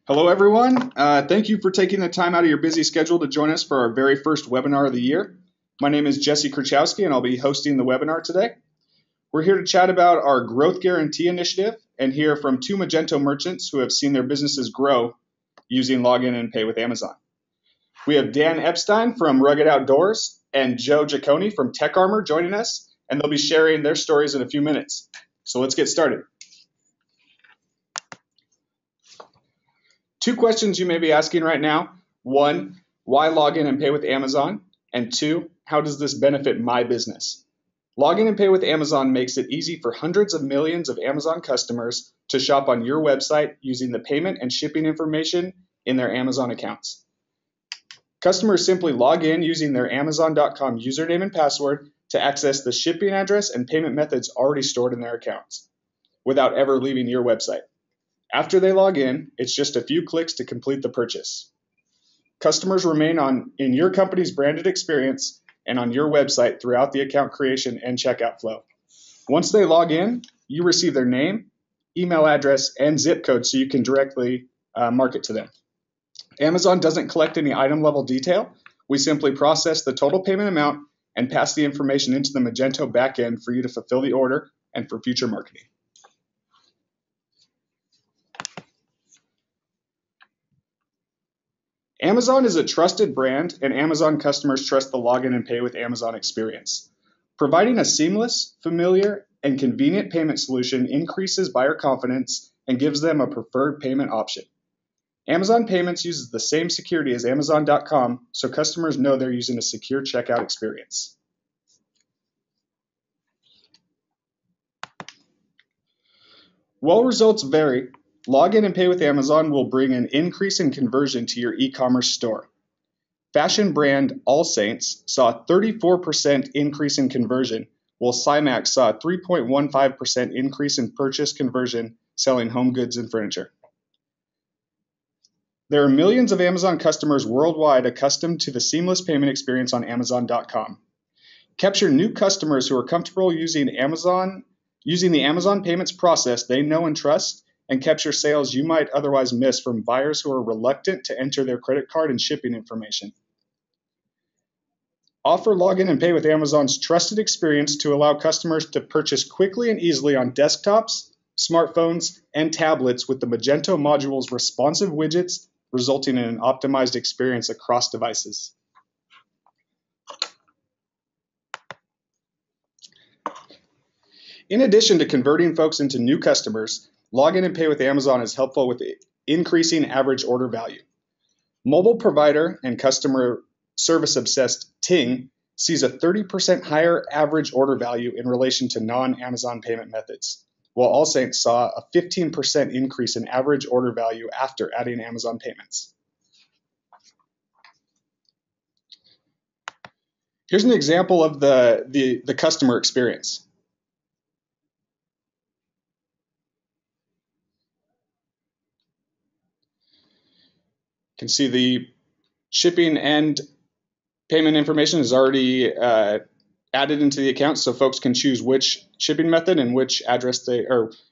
Hello, everyone. Thank you for taking the time out of your busy schedule to join us for our very first webinar of the year. My name is Jesse Kruchowski, and I'll be hosting the webinar today. We're here to chat about our Growth Guarantee initiative and hear from two Magento merchants who have seen their businesses grow using Login and Pay with Amazon. We have Dan Epstein from Rugged Outdoors and Joe Giacone from Tech Armor joining us, and they'll be sharing their stories in a few minutes. So let's get started. Two questions you may be asking right now. One, why log in and pay with Amazon? And two, how does this benefit my business? Login and Pay with Amazon makes it easy for hundreds of millions of Amazon customers to shop on your website using the payment and shipping information in their Amazon accounts. Customers simply log in using their Amazon.com username and password to access the shipping address and payment methods already stored in their accounts without ever leaving your website. After they log in, it's just a few clicks to complete the purchase. Customers remain in your company's branded experience and on your website throughout the account creation and checkout flow. Once they log in, you receive their name, email address, and zip code so you can directly market to them. Amazon doesn't collect any item level detail. We simply process the total payment amount and pass the information into the Magento backend for you to fulfill the order and for future marketing. Amazon is a trusted brand, and Amazon customers trust the Login and Pay with Amazon experience. Providing a seamless, familiar, and convenient payment solution increases buyer confidence and gives them a preferred payment option. Amazon Payments uses the same security as Amazon.com, so customers know they're using a secure checkout experience. While results vary, Login and Pay with Amazon will bring an increase in conversion to your e-commerce store. Fashion brand All Saints saw a 34% increase in conversion, while Cymax saw a 3.15% increase in purchase conversion selling home goods and furniture. There are millions of Amazon customers worldwide accustomed to the seamless payment experience on Amazon.com. Capture new customers who are comfortable using the Amazon payments process they know and trust, and capture sales you might otherwise miss from buyers who are reluctant to enter their credit card and shipping information. Offer Login and Pay with Amazon's trusted experience to allow customers to purchase quickly and easily on desktops, smartphones, and tablets with the Magento module's responsive widgets, resulting in an optimized experience across devices. In addition to converting folks into new customers, Login and Pay with Amazon is helpful with increasing average order value. Mobile provider and customer service obsessed Ting sees a 30% higher average order value in relation to non-Amazon payment methods, while All Saints saw a 15% increase in average order value after adding Amazon payments. Here's an example of the customer experience. You can see the shipping and payment information is already added into the account, so folks can choose which shipping method and which address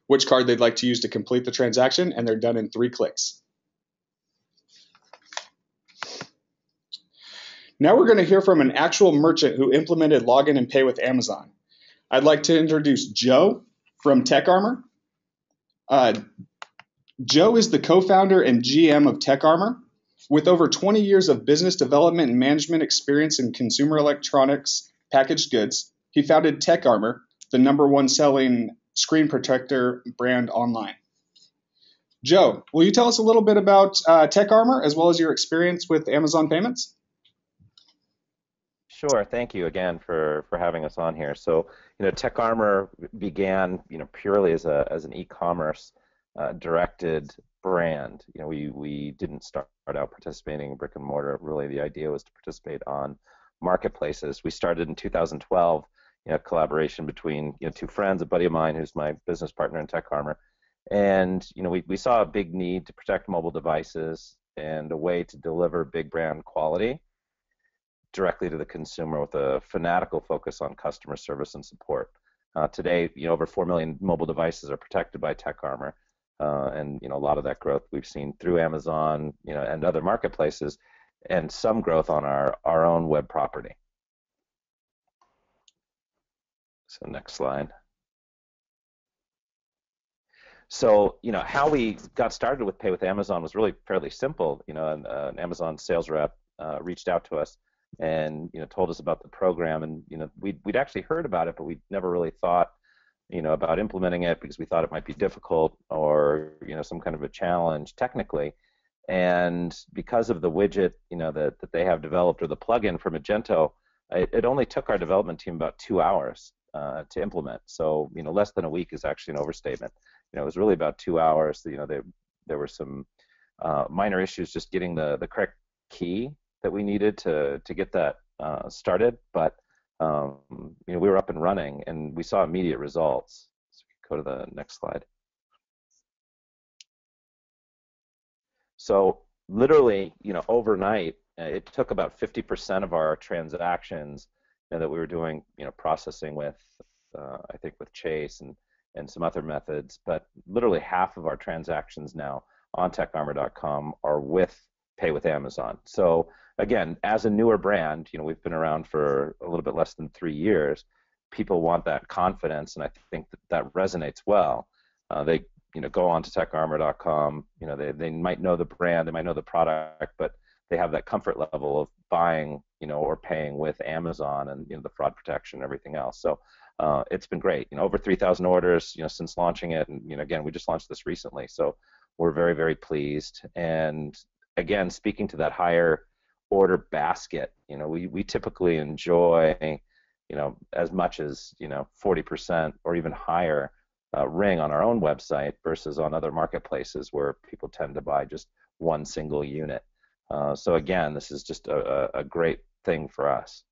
which card they'd like to use to complete the transaction, and they're done in 3 clicks. Now we're going to hear from an actual merchant who implemented Login and Pay with Amazon. I'd like to introduce Joe from Tech Armor. Joe is the co-founder and GM of Tech Armor. With over 20 years of business development and management experience in consumer electronics packaged goods, he founded Tech Armor, the #1 selling screen protector brand online. Joe, will you tell us a little bit about Tech Armor as well as your experience with Amazon payments? Sure. Thank you again for having us on here. So, Tech Armor began, purely as an e-commerce directed brand. We didn't start out participating in brick and mortar. Really, the idea was to participate on marketplaces. We started in 2012, collaboration between 2 friends, a buddy of mine who's my business partner in Tech Armor, and we saw a big need to protect mobile devices and a way to deliver big brand quality directly to the consumer with a fanatical focus on customer service and support. Today, over 4 million mobile devices are protected by Tech Armor. and a lot of that growth we've seen through Amazon, and other marketplaces, and some growth on our own web property. So next slide. So, how we got started with Pay with Amazon was really fairly simple. An Amazon sales rep reached out to us and, told us about the program, and, we'd actually heard about it, but we'd never really thought, about implementing it because we thought it might be difficult or, some kind of a challenge technically. And because of the widget, that they have developed, or the plugin for Magento, it only took our development team about 2 hours to implement. So, less than a week is actually an overstatement. It was really about 2 hours. There were some minor issues just getting the correct key that we needed to get that started, but we were up and running, and we saw immediate results. So go to the next slide. So literally, overnight, it took about 50% of our transactions that we were doing, processing with, I think with Chase and some other methods, but literally half of our transactions now on TechArmor.com are with Pay with Amazon. So again, as a newer brand, we've been around for a little bit less than 3 years. People want that confidence, and I think that resonates well. They go on to TechArmor.com. They might know the brand, they might know the product, but they have that comfort level of buying, or paying with Amazon, and the fraud protection and everything else. So it's been great. Over 3,000 orders, since launching it, and again, we just launched this recently, so we're very, very pleased. And again, speaking to that higher order basket, we typically enjoy, as much as 40% or even higher ring on our own website versus on other marketplaces where people tend to buy just one single unit. So again, this is just a great thing for us.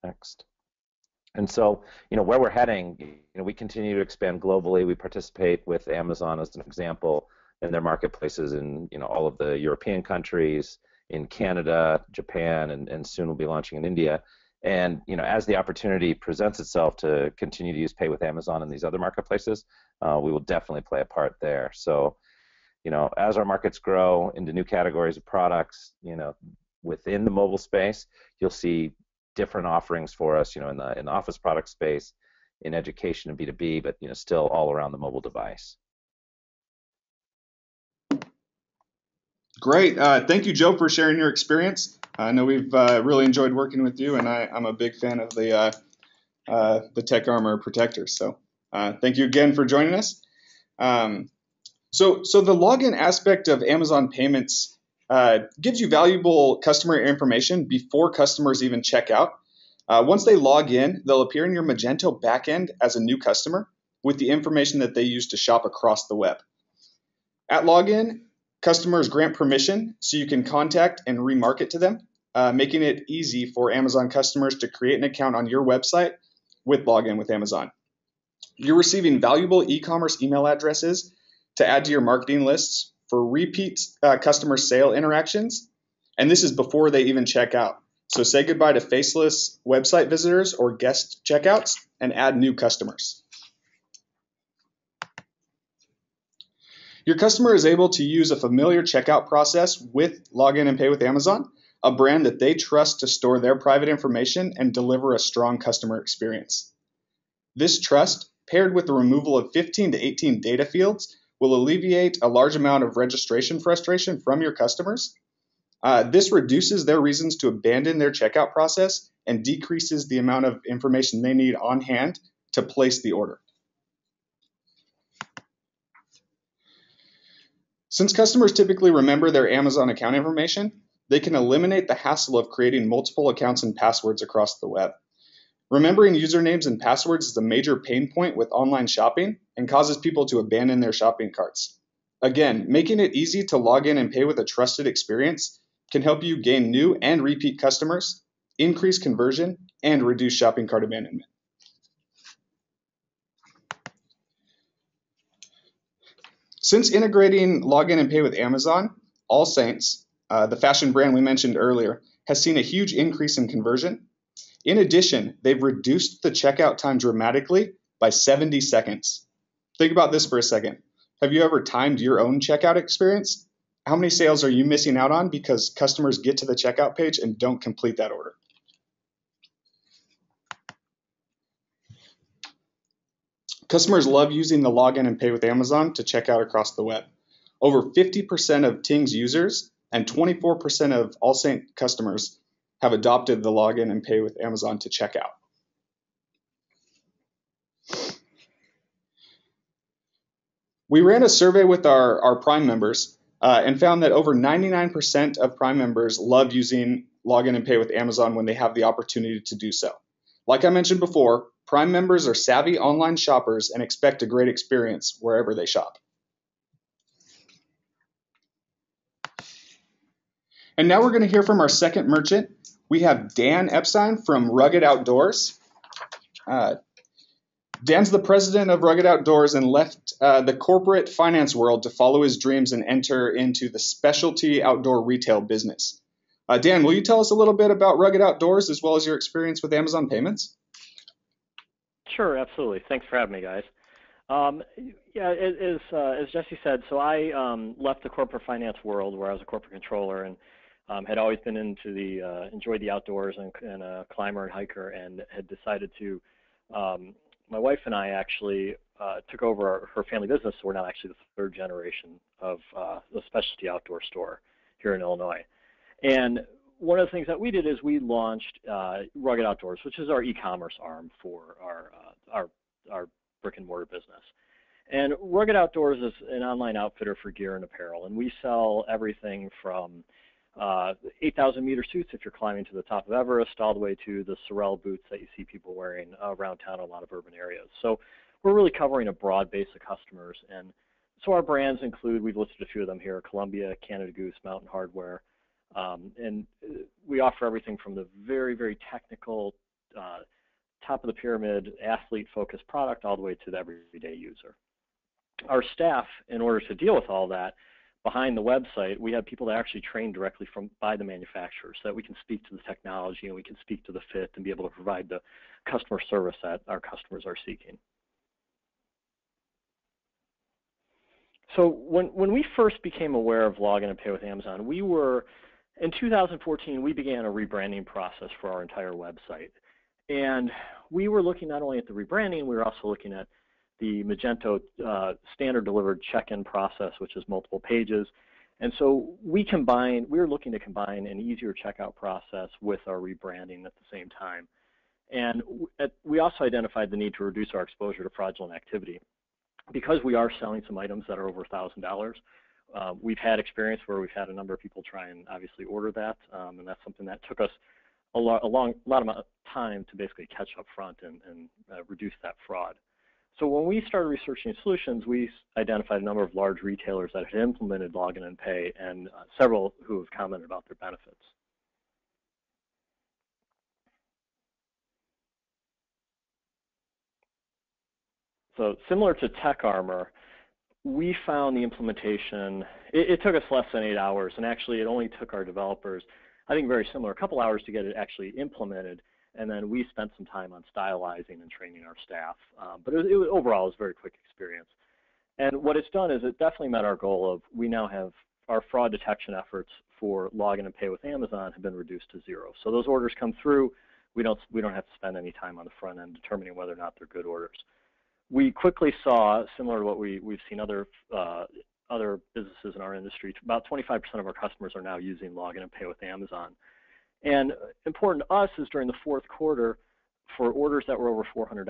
Next. And so, where we're heading, we continue to expand globally. We participate with Amazon as an example in their marketplaces in, all of the European countries, in Canada, Japan, and soon we'll be launching in India. And, as the opportunity presents itself to continue to use Pay with Amazon in these other marketplaces, we will definitely play a part there. So, as our markets grow into new categories of products, within the mobile space, you'll see different offerings for us, in the office product space, in education and B2B, but still all around the mobile device. Great. Thank you, Joe, for sharing your experience. I know we've really enjoyed working with you, and I'm a big fan of the TechArmor protectors. So thank you again for joining us. So the login aspect of Amazon payments gives you valuable customer information before customers even check out. Once they log in, they'll appear in your Magento backend as a new customer with the information that they use to shop across the web. At login, customers grant permission so you can contact and remarket to them, making it easy for Amazon customers to create an account on your website with Login with Amazon. You're receiving valuable e-commerce email addresses to add to your marketing lists for repeat customer sale interactions, and this is before they even check out. So say goodbye to faceless website visitors or guest checkouts and add new customers. Your customer is able to use a familiar checkout process with Login and Pay with Amazon, a brand that they trust to store their private information and deliver a strong customer experience. This trust, paired with the removal of 15 to 18 data fields, will alleviate a large amount of registration frustration from your customers. This reduces their reasons to abandon their checkout process and decreases the amount of information they need on hand to place the order. Since customers typically remember their Amazon account information, they can eliminate the hassle of creating multiple accounts and passwords across the web. Remembering usernames and passwords is a major pain point with online shopping and causes people to abandon their shopping carts. Again, making it easy to log in and pay with a trusted experience can help you gain new and repeat customers, increase conversion, and reduce shopping cart abandonment. Since integrating Login and Pay with Amazon, All Saints, the fashion brand we mentioned earlier, has seen a huge increase in conversion. In addition, they've reduced the checkout time dramatically by 70 seconds. Think about this for a second. Have you ever timed your own checkout experience? How many sales are you missing out on because customers get to the checkout page and don't complete that order? Customers love using the login and pay with Amazon to check out across the web. Over 50% of Ting's users and 24% of AllSaint customers have adopted the login and pay with Amazon to check out. We ran a survey with our Prime members and found that over 99% of Prime members love using login and pay with Amazon when they have the opportunity to do so. Like I mentioned before, Prime members are savvy online shoppers and expect a great experience wherever they shop. And now we're going to hear from our second merchant. We have Dan Epstein from Rugged Outdoors. Dan's the president of Rugged Outdoors and left the corporate finance world to follow his dreams and enter into the specialty outdoor retail business. Dan, will you tell us a little bit about Rugged Outdoors as well as your experience with Amazon Payments? Sure, absolutely. Thanks for having me, guys. Yeah, as Jesse said, so I left the corporate finance world where I was a corporate controller and had always been into enjoyed the outdoors and a climber and hiker, and had decided to. My wife and I actually took over her family business, so we're now actually the third generation of the specialty outdoor store here in Illinois. And one of the things that we did is we launched Rugged Outdoors, which is our e-commerce arm for our brick and mortar business. And Rugged Outdoors is an online outfitter for gear and apparel, and we sell everything from 8,000 meter suits if you're climbing to the top of Everest, all the way to the Sorel boots that you see people wearing around town in a lot of urban areas. So we're really covering a broad base of customers. And so our brands include, we've listed a few of them here, Columbia, Canada Goose, Mountain Hardwear. And we offer everything from the very, very technical, top of the pyramid, athlete-focused product all the way to the everyday user. Our staff, in order to deal with all that, behind the website, we have people that actually train directly by the manufacturer so that we can speak to the technology and we can speak to the fit and be able to provide the customer service that our customers are seeking. So when we first became aware of Login and Pay with Amazon, in 2014, we began a rebranding process for our entire website. And we were looking not only at the rebranding, we were also looking at the Magento standard delivered check-in process, which is multiple pages. And so we were looking to combine an easier checkout process with our rebranding at the same time. And we also identified the need to reduce our exposure to fraudulent activity. Because we are selling some items that are over $1,000, we've had experience where we've had a number of people try and obviously order that, and that's something that took us a lot of time to basically catch up front and reduce that fraud. So when we started researching solutions, we identified a number of large retailers that had implemented Login and Pay, and several who have commented about their benefits. So similar to TechArmor, we found the implementation, it took us less than 8 hours, and actually it only took our developers, I think very similar, a couple hours to get it actually implemented, and then we spent some time on stylizing and training our staff. But overall, it was a very quick experience. And what it's done is it definitely met our goal of, we now have our fraud detection efforts for Login and Pay with Amazon have been reduced to 0. So those orders come through, we don't have to spend any time on the front end determining whether or not they're good orders. We quickly saw, similar to what we've seen other businesses in our industry, about 25% of our customers are now using Login and Pay with Amazon. And important to us is during the fourth quarter, for orders that were over $400,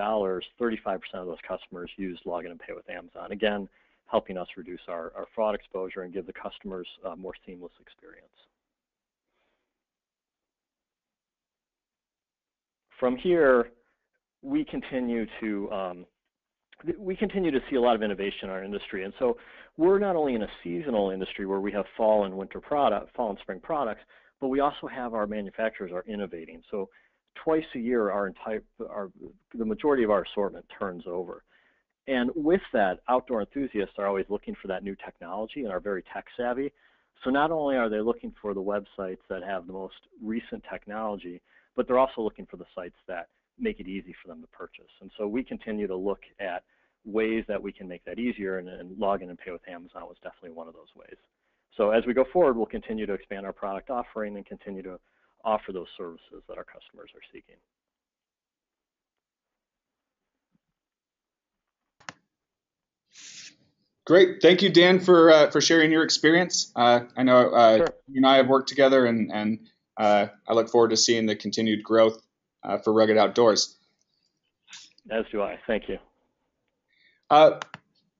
35% of those customers used Login and Pay with Amazon. Again, helping us reduce our fraud exposure and give the customers a more seamless experience. From here, we continue to see a lot of innovation in our industry. And so we're not only in a seasonal industry where we have fall and spring products, but we also have our manufacturers are innovating. So twice a year, the majority of our assortment turns over. And with that, outdoor enthusiasts are always looking for that new technology and are very tech savvy. So not only are they looking for the websites that have the most recent technology, but they're also looking for the sites that make it easy for them to purchase. And so we continue to look at ways that we can make that easier, and log in and pay with Amazon was definitely one of those ways. So as we go forward, we'll continue to expand our product offering and continue to offer those services that our customers are seeking. Great. Thank you, Dan, for sharing your experience. I know Sure. you and I have worked together, and I look forward to seeing the continued growth for Rugged Outdoors. As do I. Thank you.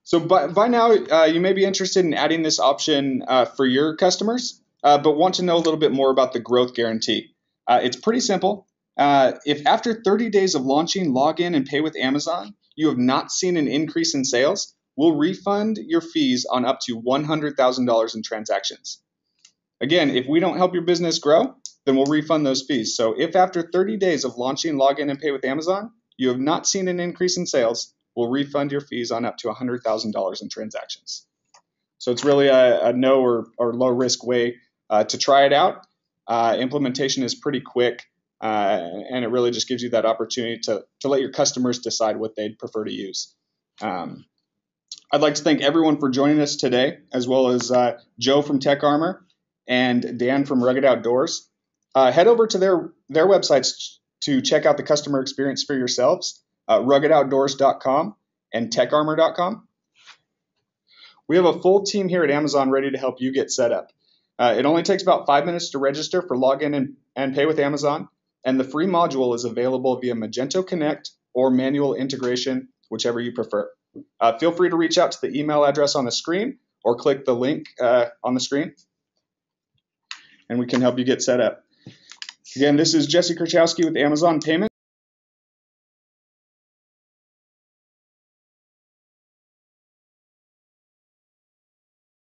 So by now, you may be interested in adding this option for your customers, but want to know a little bit more about the growth guarantee. It's pretty simple. If after 30 days of launching, log in and pay with Amazon, you have not seen an increase in sales, we'll refund your fees on up to $100,000 in transactions. Again, if we don't help your business grow, then we'll refund those fees. So if after 30 days of launching, log in and pay with Amazon, you have not seen an increase in sales, we'll refund your fees on up to $100,000 in transactions. So it's really a no or low risk way to try it out. Implementation is pretty quick, and it really just gives you that opportunity to let your customers decide what they'd prefer to use. I'd like to thank everyone for joining us today, as well as Joe from TechArmor and Dan from Rugged Outdoors. Head over to their websites to check out the customer experience for yourselves, ruggedoutdoors.com and techarmor.com. We have a full team here at Amazon ready to help you get set up. It only takes about 5 minutes to register for login and pay with Amazon, and the free module is available via Magento Connect or manual integration, whichever you prefer. Feel free to reach out to the email address on the screen or click the link on the screen, and we can help you get set up. Again, this is Jesse Kerchowski with Amazon Payments.